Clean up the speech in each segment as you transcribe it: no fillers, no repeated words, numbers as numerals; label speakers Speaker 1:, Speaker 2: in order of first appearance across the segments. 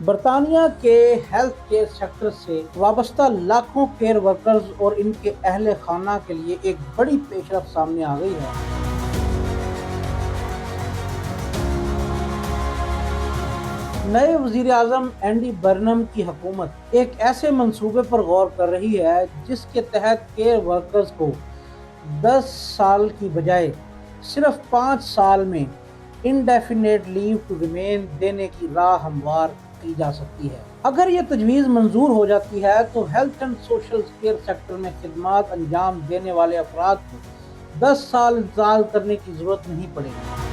Speaker 1: برطانیہ کے health care sector سے وابستہ لاکھوں کیئر ورکرز اور ان کے اہل خانہ کے لیے ایک بڑی پیش رفت سامنے آ گئی ہے۔ نئے وزیر اعظم اینڈی برنم کی حکومت ایک ایسے منصوبے پر غور کر رہی ہے جس کے تحت کیئر ورکرز کو 10 سال کی بجائے صرف 5 سال میں انڈیفینیٹ لیو ٹو ریمین دینے کی راہ ہموار کی جا سکتی ہے۔ اگر یہ تجویز منظور ہو جاتی ہے تو health and social care sector میں خدمات انجام دینے والے افراد کو 10 سال انتظار کرنے کی ضرورت نہیں پڑے گی،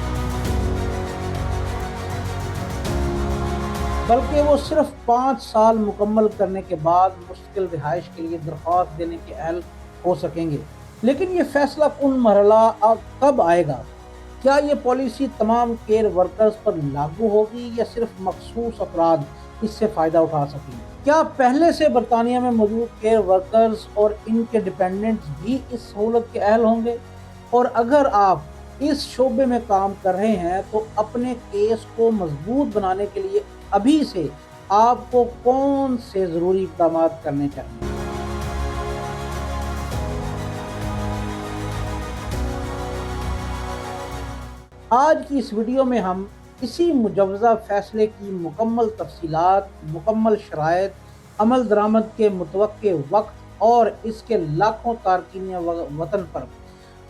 Speaker 1: بلکہ وہ صرف 5 سال مکمل کرنے کے بعد مستقل رہائش کے لیے درخواست دینے کے اہل ہو سکیں گے۔ لیکن یہ فیصلہ کن مرحلہ کب آئے گا؟ کیا یہ پالیسی تمام کیئر ورکرز پر لاگو ہوگی یا صرف مخصوص افراد اس سے فائدہ اٹھا سکیں گے؟ کیا پہلے سے برطانیہ میں موجود کیئر ورکرز اور ان کے ڈپینڈنٹس بھی اس سہولت کے اہل ہوں گے؟ اور اگر آپ اس شعبے میں کام کر رہے ہیں تو اپنے کیس کو مضبوط بنانے کے لیے ابھی سے آپ کو کون سے ضروری اقدامات کرنے چاہیے؟ آج کی اس ویڈیو میں ہم اسی مجوزہ فیصلے کی مکمل تفصیلات، مکمل شرائط، عمل درآمد کے متوقع وقت اور اس کے لاکھوں تارکین وطن پر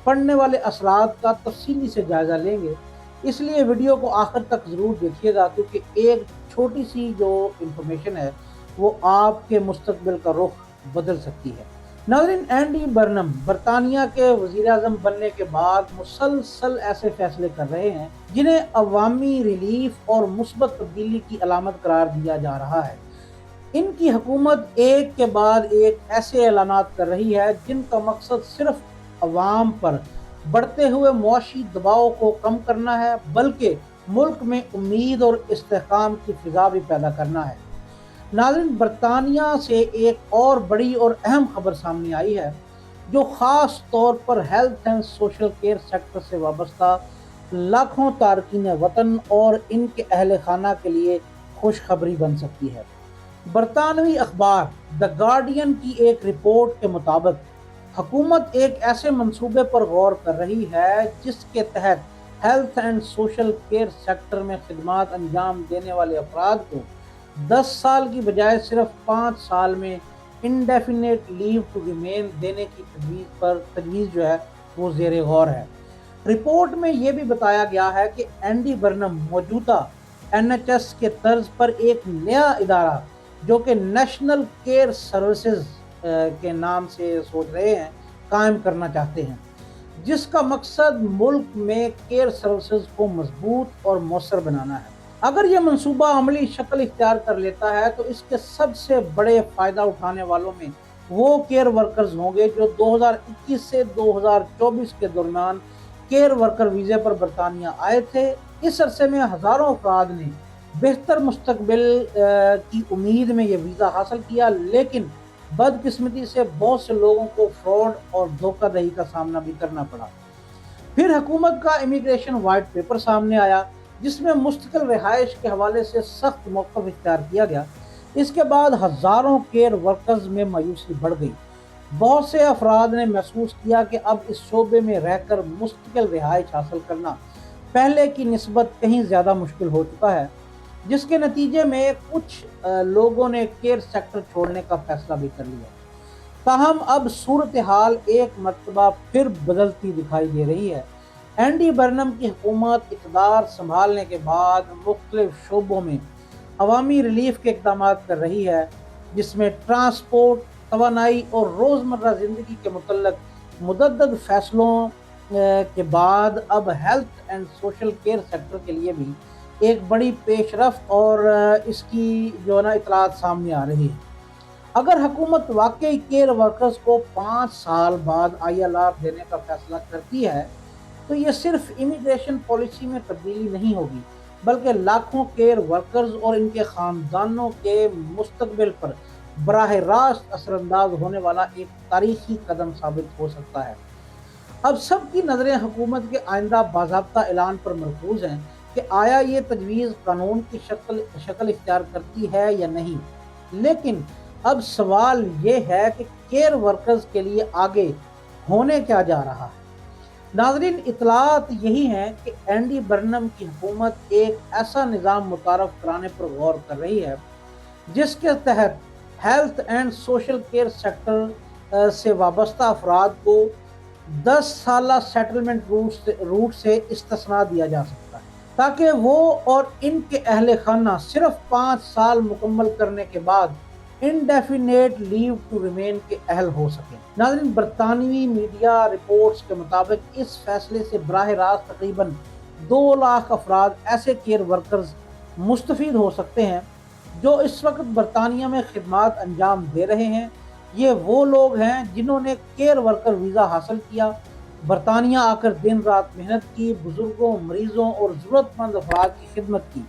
Speaker 1: پڑنے والے اثرات کا تفصیلی سے جائزہ لیں گے۔ اس لیے ویڈیو کو آخر تک ضرور دیکھیے گا، کیونکہ ایک چھوٹی سی جو انفارمیشن ہے وہ آپ کے مستقبل کا رخ بدل سکتی ہے۔ ناظرین، اینڈی برنم برطانیہ کے وزیر اعظم بننے کے بعد مسلسل ایسے فیصلے کر رہے ہیں جنہیں عوامی ریلیف اور مثبت تبدیلی کی علامت قرار دیا جا رہا ہے۔ ان کی حکومت ایک کے بعد ایک ایسے اعلانات کر رہی ہے جن کا مقصد صرف عوام پر بڑھتے ہوئے معاشی دباؤ کو کم کرنا ہے، بلکہ ملک میں امید اور استحکام کی فضا بھی پیدا کرنا ہے۔ ناظرین، برطانیہ سے ایک اور بڑی اور اہم خبر سامنے آئی ہے جو خاص طور پر health and social care sector سے وابستہ لاکھوں تارکین وطن اور ان کے اہل خانہ کے لیے خوشخبری بن سکتی ہے۔ برطانوی اخبار دی گارڈین کی ایک رپورٹ کے مطابق حکومت ایک ایسے منصوبے پر غور کر رہی ہے جس کے تحت health and social care sector میں خدمات انجام دینے والے افراد کو 10 سال کی بجائے صرف 5 سال میں انڈیفینیٹ لیو ٹو ریمین دینے کی تجویز جو ہے وہ زیر غور ہے۔ رپورٹ میں یہ بھی بتایا گیا ہے کہ اینڈی برنم موجودہ NHS کے طرز پر ایک نیا ادارہ جو کہ نیشنل کیئر سروسز کے نام سے سوچ رہے ہیں قائم کرنا چاہتے ہیں، جس کا مقصد ملک میں کیئر سروسز کو مضبوط اور مؤثر بنانا ہے۔ اگر یہ منصوبہ عملی شکل اختیار کر لیتا ہے تو اس کے سب سے بڑے فائدہ اٹھانے والوں میں وہ کیئر ورکرز ہوں گے جو 2021 سے 2024 کے درمیان کیئر ورکر ویزے پر برطانیہ آئے تھے۔ اس عرصے میں ہزاروں افراد نے بہتر مستقبل کی امید میں یہ ویزا حاصل کیا، لیکن بدقسمتی سے بہت سے لوگوں کو فراڈ اور دھوکہ دہی کا سامنا بھی کرنا پڑا۔ پھر حکومت کا امیگریشن وائٹ پیپر سامنے آیا جس میں مستقل رہائش کے حوالے سے سخت موقف اختیار کیا گیا۔ اس کے بعد ہزاروں کیئر ورکرز میں مایوسی بڑھ گئی۔ بہت سے افراد نے محسوس کیا کہ اب اس شعبے میں رہ کر مستقل رہائش حاصل کرنا پہلے کی نسبت کہیں زیادہ مشکل ہو چکا ہے، جس کے نتیجے میں کچھ لوگوں نے کیئر سیکٹر چھوڑنے کا فیصلہ بھی کر لیا۔ تاہم اب صورتحال ایک مرتبہ پھر بدلتی دکھائی دے رہی ہے۔ اینڈی برنم کی حکومت اقتدار سنبھالنے کے بعد مختلف شعبوں میں عوامی ریلیف کے اقدامات کر رہی ہے، جس میں ٹرانسپورٹ، توانائی اور روزمرہ زندگی کے متعلق متعدد فیصلوں کے بعد اب health and social care sector کے لیے بھی ایک بڑی پیش رفت اور اس کی جو نا اطلاعات سامنے آ رہی ہے۔ اگر حکومت واقعی کیئر ورکرز کو 5 سال بعد ILR دینے کا فیصلہ کرتی ہے تو یہ صرف امیگریشن پالیسی میں تبدیلی نہیں ہوگی، بلکہ لاکھوں کیئر ورکرز اور ان کے خاندانوں کے مستقبل پر براہ راست اثر انداز ہونے والا ایک تاریخی قدم ثابت ہو سکتا ہے۔ اب سب کی نظریں حکومت کے آئندہ باضابطہ اعلان پر مرکوز ہیں کہ آیا یہ تجویز قانون کی شکل اختیار کرتی ہے یا نہیں، لیکن اب سوال یہ ہے کہ کیئر ورکرز کے لیے آگے ہونے کیا جا رہا ہے۔ ناظرین، اطلاعات یہی ہیں کہ اینڈی برنم کی حکومت ایک ایسا نظام متعارف کرانے پر غور کر رہی ہے جس کے تحت health and social care sector سے وابستہ افراد کو 10 سالہ سیٹلمنٹ روٹ سے استثناء دیا جا سکتا ہے تاکہ وہ اور ان کے اہل خانہ صرف 5 سال مکمل کرنے کے بعد انڈیفینیٹ لیو ٹو ریمین کے اہل ہو سکیں۔ ناظرین، برطانوی میڈیا رپورٹس کے مطابق اس فیصلے سے براہ راست تقریباً 2 لاکھ افراد ایسے کیئر ورکرز مستفید ہو سکتے ہیں جو اس وقت برطانیہ میں خدمات انجام دے رہے ہیں۔ یہ وہ لوگ ہیں جنہوں نے کیئر ورکر ویزا حاصل کیا، برطانیہ آ کر دن رات محنت کی، بزرگوں، مریضوں اور ضرورت مند افراد کی خدمت کی،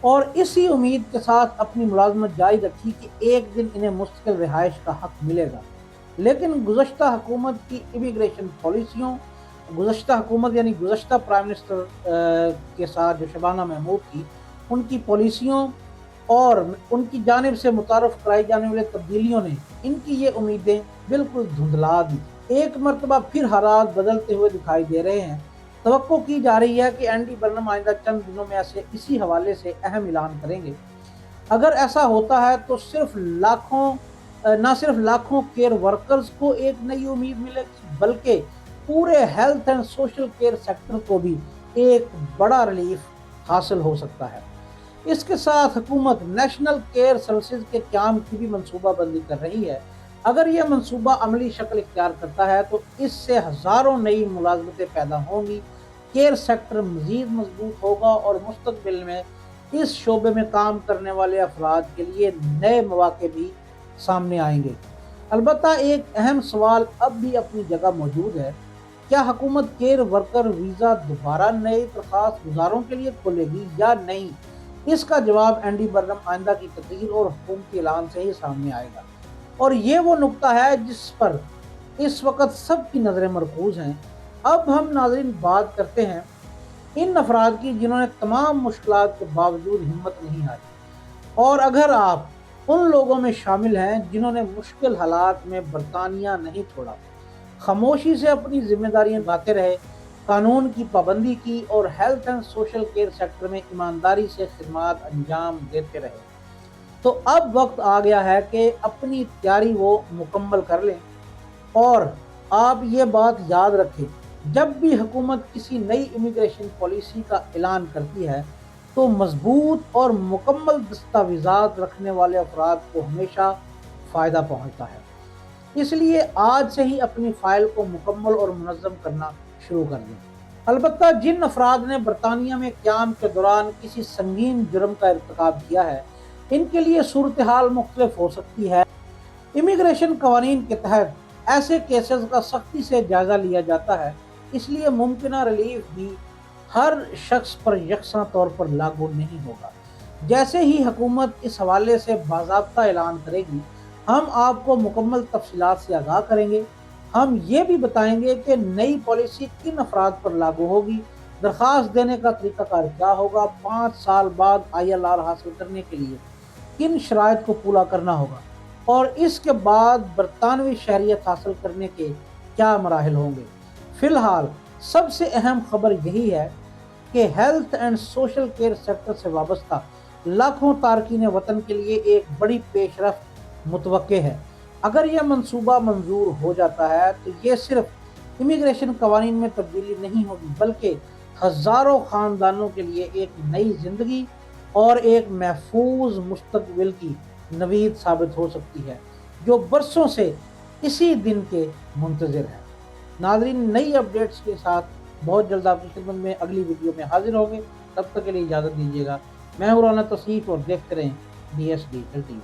Speaker 1: اور اسی امید کے ساتھ اپنی ملازمت جاری رکھی کہ ایک دن انہیں مستقل رہائش کا حق ملے گا۔ لیکن گزشتہ حکومت کی امیگریشن پالیسیوں، گزشتہ حکومت یعنی گزشتہ پرائم منسٹر کے ساتھ جو شبانہ محمود تھی، ان کی پالیسیوں اور ان کی جانب سے متعارف کرائی جانے والے تبدیلیوں نے ان کی یہ امیدیں بالکل دھندلا دی۔ ایک مرتبہ پھر حالات بدلتے ہوئے دکھائی دے رہے ہیں۔ توقع کی جا رہی ہے کہ اینڈی برنم آئندہ چند دنوں میں اسی حوالے سے اہم اعلان کریں گے۔ اگر ایسا ہوتا ہے تو نہ صرف لاکھوں کیئر ورکرز کو ایک نئی امید ملے گی، بلکہ پورے health and social care sector کو بھی ایک بڑا ریلیف حاصل ہو سکتا ہے۔ اس کے ساتھ حکومت نیشنل کیئر سروسز کے قیام کی بھی منصوبہ بندی کر رہی ہے۔ اگر یہ منصوبہ عملی شکل اختیار کرتا ہے تو اس سے ہزاروں نئی ملازمتیں پیدا ہوں گی، کیئر سیکٹر مزید مضبوط ہوگا اور مستقبل میں اس شعبے میں کام کرنے والے افراد کے لیے نئے مواقع بھی سامنے آئیں گے۔ البتہ ایک اہم سوال اب بھی اپنی جگہ موجود ہے، کیا حکومت کیئر ورکر ویزا دوبارہ نئے درخواست گزاروں کے لیے کھولے گی یا نہیں؟ اس کا جواب اینڈی برنم آئندہ کی تقریر اور حکومتی اعلان سے ہی سامنے آئے گا، اور یہ وہ نقطہ ہے جس پر اس وقت سب کی نظریں مرکوز ہیں۔ اب ہم ناظرین بات کرتے ہیں ان افراد کی جنہوں نے تمام مشکلات کے باوجود ہمت نہیں ہاری، اور اگر آپ ان لوگوں میں شامل ہیں جنہوں نے مشکل حالات میں برطانیہ نہیں چھوڑا، خاموشی سے اپنی ذمہ داریاں نبھاتے رہے، قانون کی پابندی کی اور health and social care sector میں ایمانداری سے خدمات انجام دیتے رہے، تو اب وقت آ گیا ہے کہ اپنی تیاری وہ مکمل کر لیں۔ اور آپ یہ بات یاد رکھیں، جب بھی حکومت کسی نئی امیگریشن پالیسی کا اعلان کرتی ہے تو مضبوط اور مکمل دستاویزات رکھنے والے افراد کو ہمیشہ فائدہ پہنچتا ہے۔ اس لیے آج سے ہی اپنی فائل کو مکمل اور منظم کرنا شروع کر دیں۔ البتہ جن افراد نے برطانیہ میں قیام کے دوران کسی سنگین جرم کا ارتکاب کیا ہے، ان کے لیے صورتحال مختلف ہو سکتی ہے۔ امیگریشن قوانین کے تحت ایسے کیسز کا سختی سے جائزہ لیا جاتا ہے، اس لیے ممکنہ ریلیف بھی ہر شخص پر یکساں طور پر لاگو نہیں ہوگا۔ جیسے ہی حکومت اس حوالے سے باضابطہ اعلان کرے گی، ہم آپ کو مکمل تفصیلات سے آگاہ کریں گے۔ ہم یہ بھی بتائیں گے کہ نئی پالیسی کن افراد پر لاگو ہوگی، درخواست دینے کا طریقہ کار کیا ہوگا، 5 سال بعد ILR حاصل کرنے کے لیے کن شرائط کو پورا کرنا ہوگا، اور اس کے بعد برطانوی شہریت حاصل کرنے کے کیا مراحل ہوں گے۔ فی الحال سب سے اہم خبر یہی ہے کہ health and social care sector سے وابستہ لاکھوں تارکین وطن کے لیے ایک بڑی پیش رفت متوقع ہے۔ اگر یہ منصوبہ منظور ہو جاتا ہے تو یہ صرف امیگریشن قوانین میں تبدیلی نہیں ہوگی، بلکہ ہزاروں خاندانوں کے لیے ایک نئی زندگی اور ایک محفوظ مستقبل کی نوید ثابت ہو سکتی ہے، جو برسوں سے اسی دن کے منتظر ہے۔ ناظرین، نئی اپڈیٹس کے ساتھ بہت جلد آپ کی خدمت میں اگلی ویڈیو میں حاضر ہوں گے۔ تب تک کے لیے اجازت دیجیے گا۔ میں ہوں رانا توصیف اور دیکھتے رہیں DSD LTV۔